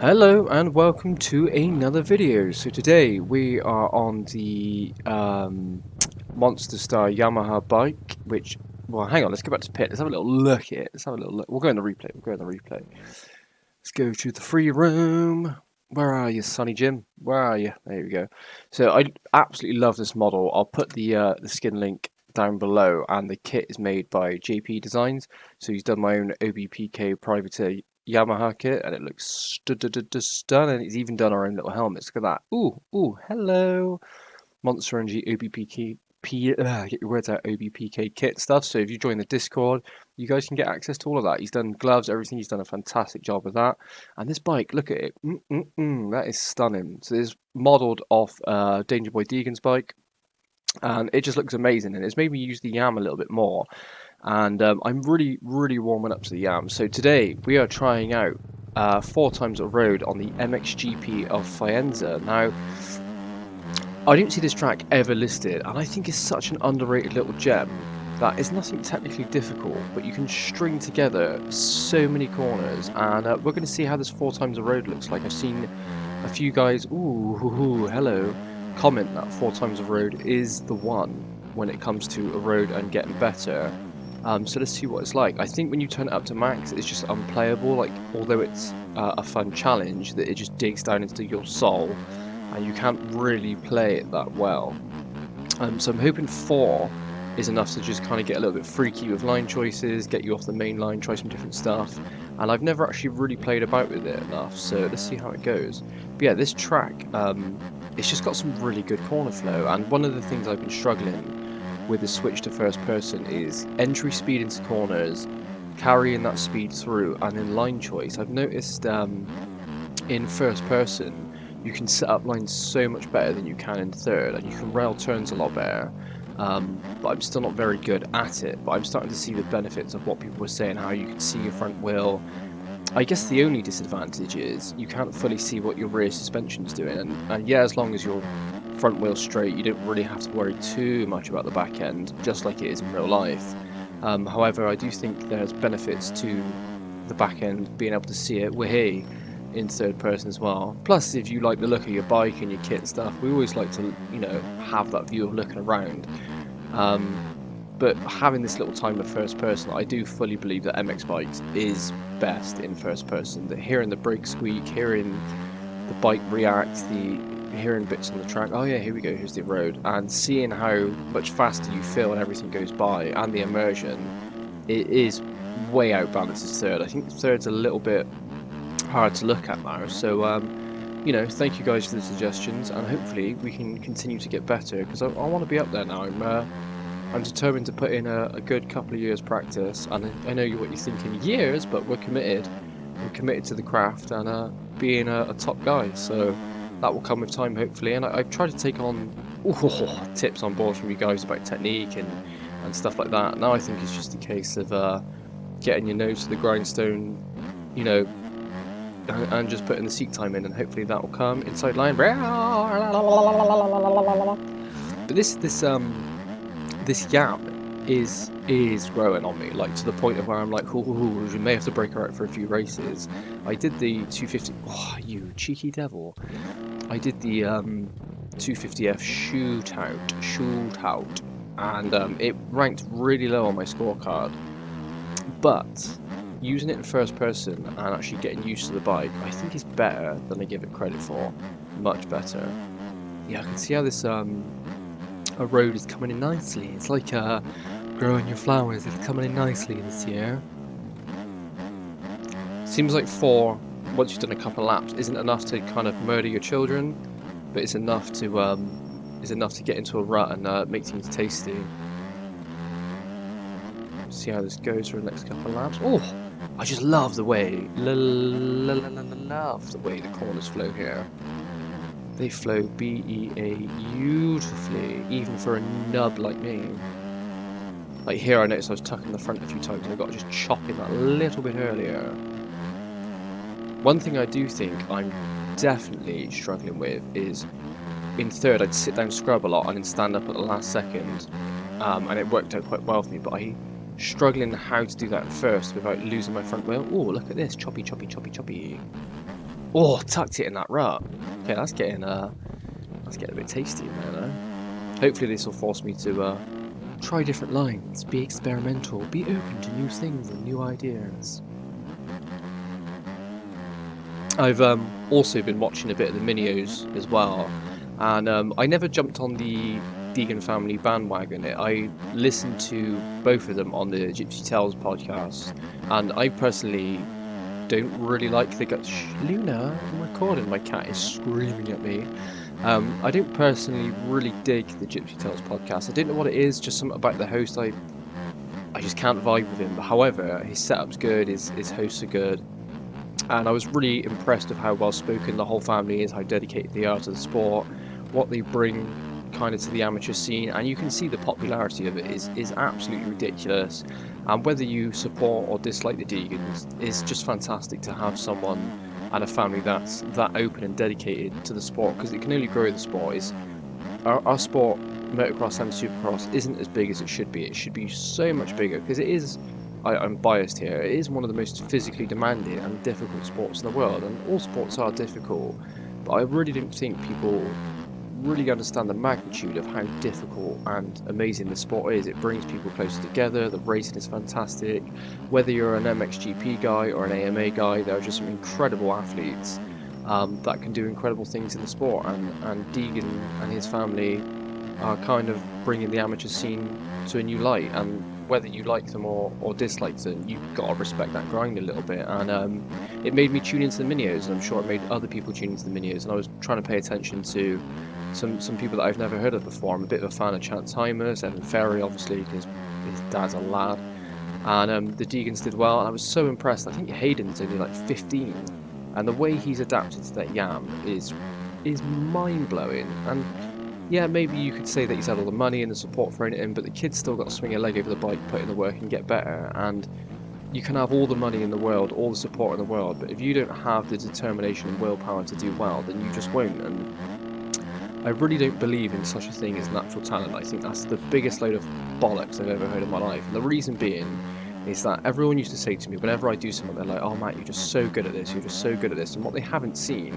Hello and welcome to another video. So today we are on the Monster Star Yamaha bike, which, well, hang on, let's go back to pit. Let's have a little look at it. Let's have a little look. We'll go in the replay. Let's go to the free room. Where are you, Sonny Jim? Where are you? There we go. So I absolutely love this model. I'll put the skin link down below, and the kit is made by JP Designs. So he's done my own OBPK private Yamaha kit, and it looks stunning. He's even done our own little helmets. Look at that. Ooh, hello. Monster Energy OBPK get your words out, OBPK kit stuff. So if you join the Discord, you guys can get access to all of that. He's done gloves, everything. He's done a fantastic job with that. And this bike, look at it. That is stunning. So it's modeled off Danger Boy Deegan's bike, and it just looks amazing. And it's made me use the Yam a little bit more. And I'm really warming up to the Yam. So today we are trying out 4 times a road on the mxgp of Faenza. Now, I didn't see this track ever listed, and I think it's such an underrated little gem that it's nothing technically difficult, but you can string together so many corners, and we're going to see how this 4 times a road looks like. I've seen a few guys, hello, comment that 4 times a road is the one when it comes to a road and getting better. So let's see what it's like. I think when you turn it up to max, it's just unplayable. Like, although it's a fun challenge, that it just digs down into your soul, and you can't really play it that well. So I'm hoping 4 is enough to just kind of get a little bit freaky with line choices, get you off the main line, try some different stuff. And I've never actually really played about with it enough, so let's see how it goes. But yeah, this track, it's just got some really good corner flow, and one of the things I've been struggling with the switch to first person is entry speed into corners, carrying that speed through, and in line choice. I've noticed in first person you can set up lines so much better than you can in third, and you can rail turns a lot better, but I'm still not very good at it. But I'm starting to see the benefits of what people were saying, how you can see your front wheel. I guess the only disadvantage is you can't fully see what your rear suspension's doing, and yeah, as long as your front wheel's straight, you don't really have to worry too much about the back end, just like it is in real life. However, I do think there's benefits to the back end being able to see it in third person as well. Plus, if you like the look of your bike and your kit and stuff, we always like to, have that view of looking around. But having this little time of first person, I do fully believe that mxbikes is best in first person. That hearing the brake squeak, hearing the bike react, hearing bits on the track, oh yeah, here we go, here's the road, and seeing how much faster you feel and everything goes by, and the immersion, it is way outbalances third. I think third's a little bit hard to look at now, so thank you guys for the suggestions, and hopefully we can continue to get better, because I want to be up there now. I'm determined to put in a good couple of years practice, and I know what you're thinking, years, but we're committed to the craft and being a top guy, so that will come with time, hopefully. And I've tried to take on tips on board from you guys about technique and stuff like that. Now I think it's just a case of getting your nose to the grindstone, and just putting the seat time in, and hopefully that will come inside line. But this Yam is growing on me, like to the point of where I'm like, we may have to break her out for a few races. I did the 250. Oh, you cheeky devil! I did the 250F shootout, and it ranked really low on my scorecard. But using it in first person and actually getting used to the bike, I think is better than I give it credit for. Much better. Yeah, I can see how this a road is coming in nicely. It's like growing your flowers. It's coming in nicely this year. Seems like 4, once you've done a couple of laps, isn't enough to kind of murder your children, but it's enough to get into a rut and make things tasty. See how this goes for the next couple of laps. Oh, I just love the way, love the way the corners flow here. They flow BEA beautifully, even for a nub like me. Like here, I noticed I was tucking the front a few times, and I got to just chop in that a little bit earlier. One thing I do think I'm definitely struggling with is in third, I'd sit down scrub a lot and then stand up at the last second, and it worked out quite well for me, but I'm struggling how to do that at first without losing my front wheel. Oh, look at this, choppy. Oh, tucked it in that rut. Okay, that's getting a bit tasty in there now. Hopefully this will force me to try different lines, be experimental, be open to new things and new ideas. I've also been watching a bit of the Minios as well, and I never jumped on the Deegan family bandwagon. I listened to both of them on the Gypsy Tales podcast, and I personally don't really like the guy. Luna, I'm recording. My cat is screaming at me. I don't personally really dig the Gypsy Tales podcast. I don't know what it is. Just something about the host. I just can't vibe with him. But however, his setup's good. His hosts are good. And I was really impressed with how well spoken the whole family is, how dedicated they are to the sport, what they bring kind of to the amateur scene, and you can see the popularity of it is absolutely ridiculous. And whether you support or dislike the Deegans, it's just fantastic to have someone and a family that's that open and dedicated to the sport, because it can only grow the sport. Our sport, motocross and supercross, isn't as big as it should be. It should be so much bigger, because it is, I'm biased here, it is one of the most physically demanding and difficult sports in the world, and all sports are difficult, but I really don't think people really understand the magnitude of how difficult and amazing the sport is. It brings people closer together, the racing is fantastic. Whether you're an mxgp guy or an AMA guy, there are just some incredible athletes that can do incredible things in the sport, and Deegan and his family are kind of bringing the amateur scene to a new light. And whether you like them or dislike them, you've got to respect that grind a little bit. And it made me tune into the Minios, and I'm sure it made other people tune into the Minios, and I was trying to pay attention to some people that I've never heard of before. I'm a bit of a fan of Chance Hymas, Evan Ferry, obviously, because his dad's a lad. And the Deegans did well, and I was so impressed. I think Hayden's only like 15, and the way he's adapted to that Yam is mind-blowing. And yeah, maybe you could say that he's had all the money and the support thrown at him, but the kid's still got to swing a leg over the bike, put in the work and get better. And you can have all the money in the world, all the support in the world, but if you don't have the determination and willpower to do well, then you just won't. And I really don't believe in such a thing as natural talent. I think that's the biggest load of bollocks I've ever heard in my life. And the reason being is that everyone used to say to me, whenever I do something, they're like, "Oh, Matt, you're just so good at this, you're just so good at this." And what they haven't seen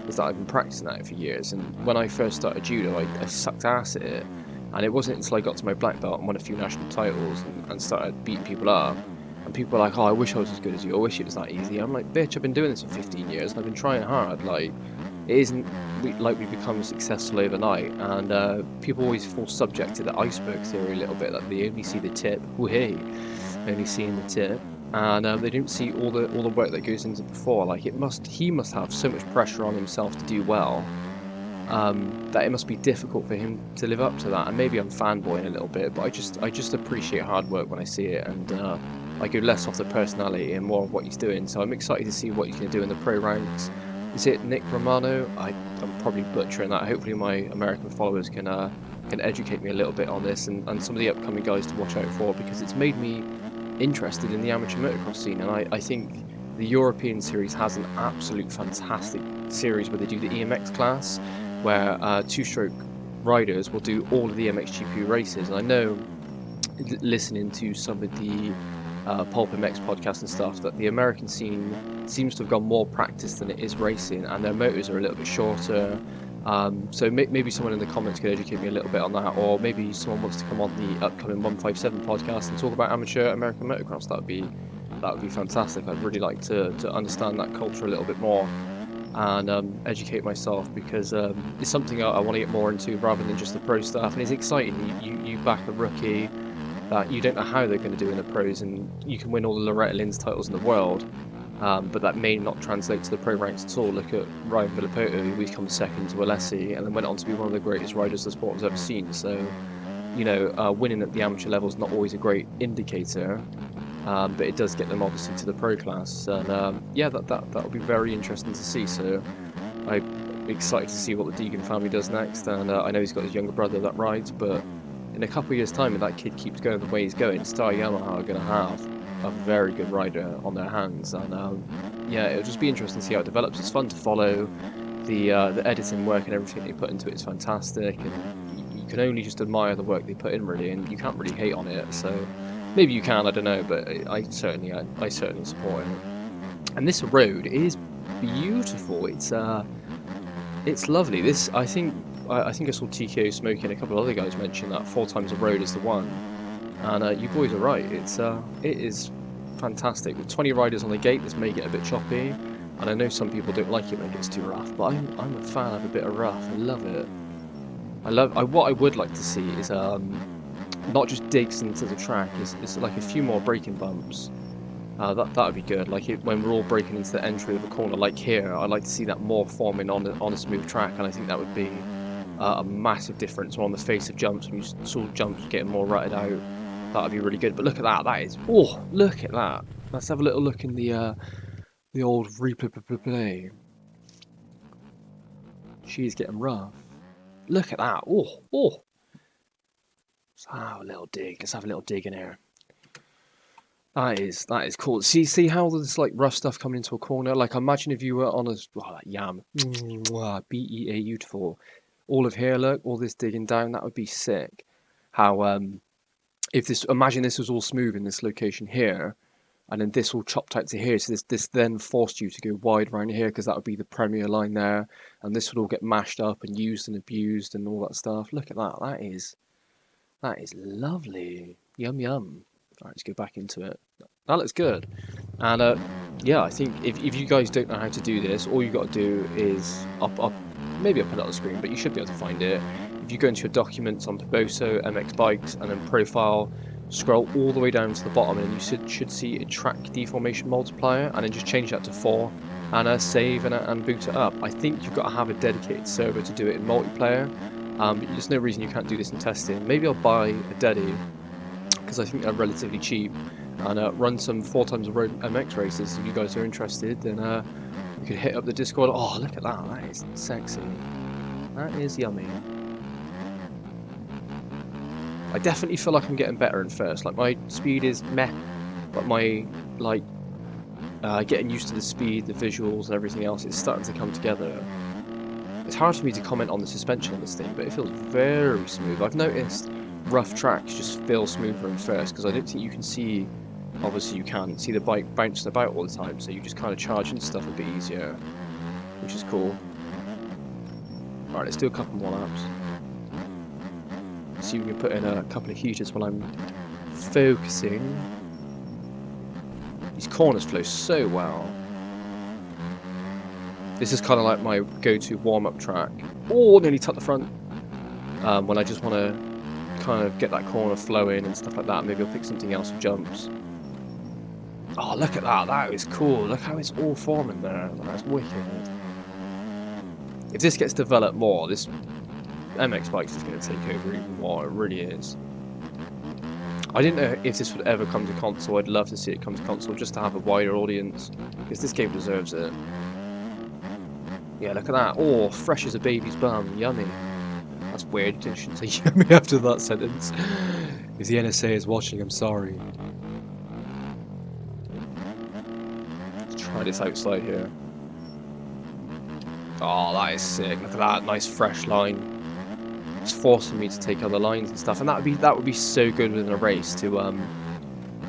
is that I've been practicing that for years. And when I first started judo, I sucked ass at it. And it wasn't until I got to my black belt and won a few national titles and started beating people up. And people were like, "Oh, I wish I was as good as you. I wish it was that easy." I'm like, "Bitch, I've been doing this for 15 years and I've been trying hard." Like, it isn't like we become successful overnight. And people always fall subject to the iceberg theory a little bit, that they only see the tip. Only seeing the tip, and they don't see all the work that goes into before. Like, he must have so much pressure on himself to do well, that it must be difficult for him to live up to that. And maybe I'm fanboying a little bit, but I just appreciate hard work when I see it, and I go less off the personality and more of what he's doing. So I'm excited to see what he's going to do in the pro ranks. Is it Nick Romano? I'm probably butchering that. Hopefully my American followers can educate me a little bit on this, and some of the upcoming guys to watch out for, because it's made me interested in the amateur motocross scene. And I think the European series has an absolute fantastic series where they do the EMX class, where two-stroke riders will do all of the mxgp races. And I know, listening to some of the Pulp MX podcast and stuff, that the American scene seems to have got more practice than it is racing, and their motors are a little bit shorter. So maybe someone in the comments could educate me a little bit on that, or maybe someone wants to come on the upcoming 157 podcast and talk about amateur American motocross. That would be fantastic. I'd really like to understand that culture a little bit more, and educate myself, because it's something I want to get more into rather than just the pro stuff. And it's exciting. You back a rookie that you don't know how they're going to do in the pros, and you can win all the Loretta Lynn's titles in the world. But that may not translate to the pro ranks at all. Look at Ryan Villapoto, who became second to Alessi and then went on to be one of the greatest riders the sport has ever seen. So, winning at the amateur level is not always a great indicator, but it does get them obviously to the pro class. And that'll be very interesting to see. So I'm excited to see what the Deegan family does next. And I know he's got his younger brother that rides, but in a couple of years' time, if that kid keeps going the way he's going, Star Yamaha are going to have a very good rider on their hands. And it'll just be interesting to see how it develops. It's fun to follow. The editing work and everything they put into it is fantastic, and you can only just admire the work they put in, really, and you can't really hate on it. So maybe you can, I don't know, but I certainly support it. And this Erode is beautiful. It's lovely. This, I think I saw TKO Smoking and a couple of other guys mention that 4 times a road is the one, and you boys are right. It is fantastic. With 20 riders on the gate, this may get a bit choppy, and I know some people don't like it when it gets too rough, but I'm a fan of a bit of rough. I love it. What I would like to see is not just digs into the track, is like a few more braking bumps. That would be good. Like when we're all breaking into the entry of a corner, like here, I'd like to see that more forming on a smooth track, and I think that would be a massive difference on the face of jumps. When you saw jumps getting more rutted out, that would be really good. But look at that. That is, oh, look at that. Let's have a little look in the old replay. She's getting rough. Look at that. Oh. Let's have a little dig. Let's have a little dig in here. That is cool. See how there's like rough stuff coming into a corner? Like imagine if you were on a Yam, BEA beautiful. All of here, look, all this digging down, that would be sick. How imagine this was all smooth in this location here, and then this all chopped out to here. So this then forced you to go wide around here because that would be the premier line there, and this would all get mashed up and used and abused and all that stuff. Look at that. That is lovely. Yum yum. All right, let's go back into it. That looks good. And yeah, I think if you guys don't know how to do this, all you got to do is maybe I'll put it on the screen, but you should be able to find it. If you go into your documents on Boso, MXbikes, and then profile, scroll all the way down to the bottom, and you should see a track deformation multiplier, and then just change that to 4, and save and boot it up. I think you've got to have a dedicated server to do it in multiplayer. But there's no reason you can't do this in testing. Maybe I'll buy a Dedi, because I think they're relatively cheap, and run some 4 times a road MX races. If you guys are interested, then you could hit up the Discord. Oh, look at that. That is sexy. That is yummy. I definitely feel like I'm getting better in first. Like my speed is meh, but my getting used to the speed, the visuals, and everything else, it's starting to come together. It's hard for me to comment on the suspension on this thing, but it feels very smooth. I've noticed rough tracks just feel smoother in first because I don't think you can see, obviously you can see the bike bouncing about all the time, so you just kind of charge into stuff a bit easier, which is cool. Alright, let's do a couple more laps. See if we can put in a couple of heaters while I'm focusing. These corners flow so well. This is kind of like my go-to warm-up track. Oh, nearly tucked the front. When I just want to kind of get that corner flowing and stuff like that. Maybe I'll pick something else for jumps. Oh, look at that. That is cool. Look how it's all forming there. That's wicked. If this gets developed more, this mxbikes is going to take over even more. It really is. I didn't know if this would ever come to console. I'd love to see it come to console just to have a wider audience, because this game deserves it. Yeah, look at that. Oh, fresh as a baby's bum. Yummy. That's weird. You shouldn't say yummy after that sentence. If the NSA is watching, I'm sorry. Let's try this outside here. Oh, that is sick. Look at that. Nice fresh line. It's forcing me to take other lines and stuff. And that would be so good within a race to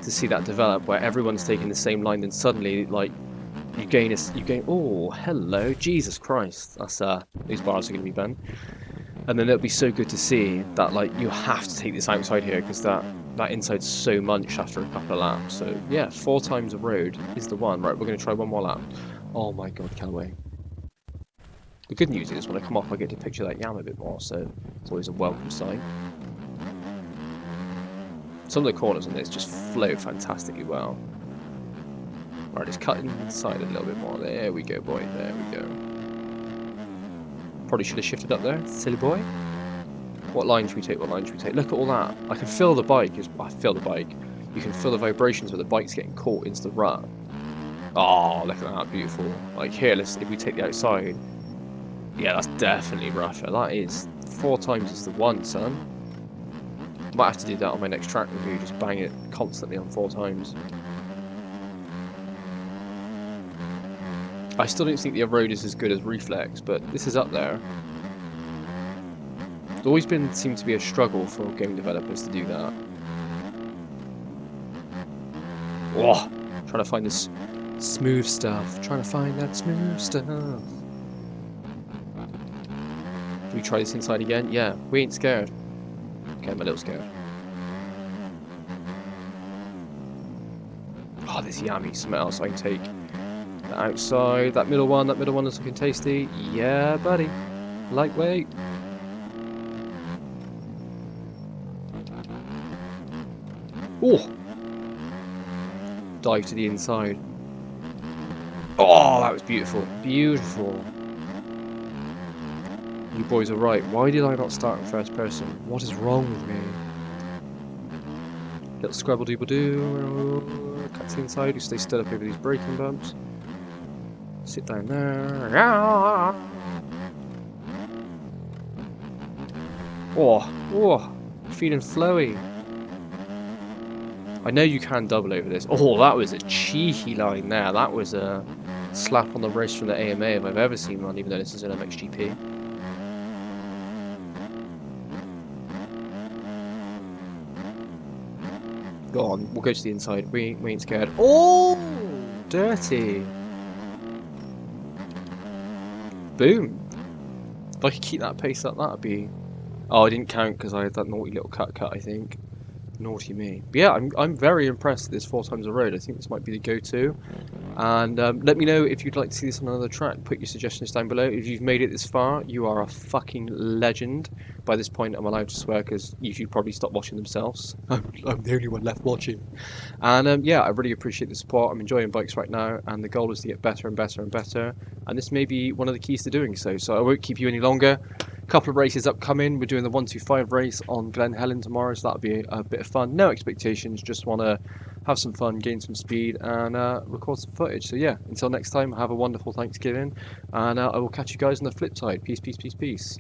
see that develop, where everyone's taking the same line, and suddenly, like, you gain. Oh, hello, Jesus Christ! That's these bars are going to be bent. And then it'll be so good to see that, like, you have to take this outside here because that inside's so munched after a couple of laps. So yeah, 4 times a road is the one. Right, we're going to try one more lap. Oh my God, can't wait. The good news is when I come off, I get to picture that Yam a bit more, so it's always a welcome sign. Some of the corners on this just flow fantastically well. Right, let's cut inside a little bit more. There we go, boy. There we go. Probably should have shifted up there, silly boy. What line should we take? What line should we take? Look at all that. I can feel the bike. I feel the bike. You can feel the vibrations where the bike's getting caught into the rut. Oh, look at that, beautiful. Like here, if we take the outside. Yeah, that's definitely rougher. That is 4 times is the one, son. Might have to do that on my next track review. Just bang it constantly on 4 times. I still don't think the Erode is as good as Reflex, but this is up there. It's always seemed to be a struggle for game developers to do that. Oh, trying to find this Smooth stuff. Trying to find that smooth stuff. Do we try this inside again? Yeah, we ain't scared. Okay, I'm a little scared. Oh, this yummy. Something else I can take. The outside, that middle one is looking tasty. Yeah, buddy. Lightweight. Oh! Dive to the inside. Oh, that was beautiful. Beautiful. You boys are right. Why did I not start in first person? What is wrong with me? Little scrabble dooble doo. Cut to the inside. You stay stood up over these braking bumps. Sit down there. Oh, feeling flowy. I know you can double over this. Oh, that was a cheeky line there. That was a slap on the wrist from the AMA if I've ever seen one, even though this is an mxgp. Go on, we'll go to the inside. We ain't scared. Oh, dirty. Boom. If I could keep that pace up, that'd be... Oh, I didn't count because I had that naughty little cut, I think. Naughty me. But yeah, I'm very impressed with this 4 times a road. I think this might be the go-to. And let me know if you'd like to see this on another track. Put your suggestions down below. If you've made it this far, you are a fucking legend. By this point, I'm allowed to swear because you should probably stop watching themselves. I'm the only one left watching. And yeah, I really appreciate the support. I'm enjoying bikes right now, and the goal is to get better and better and better. And this may be one of the keys to doing so. So I won't keep you any longer. Couple of races upcoming. We're doing the 125 race on Glen Helen tomorrow, so that'll be a bit of fun. No expectations, just want to have some fun, gain some speed, and record some footage. So yeah, until next time, have a wonderful Thanksgiving, and I will catch you guys on the flip side. Peace, peace, peace, peace.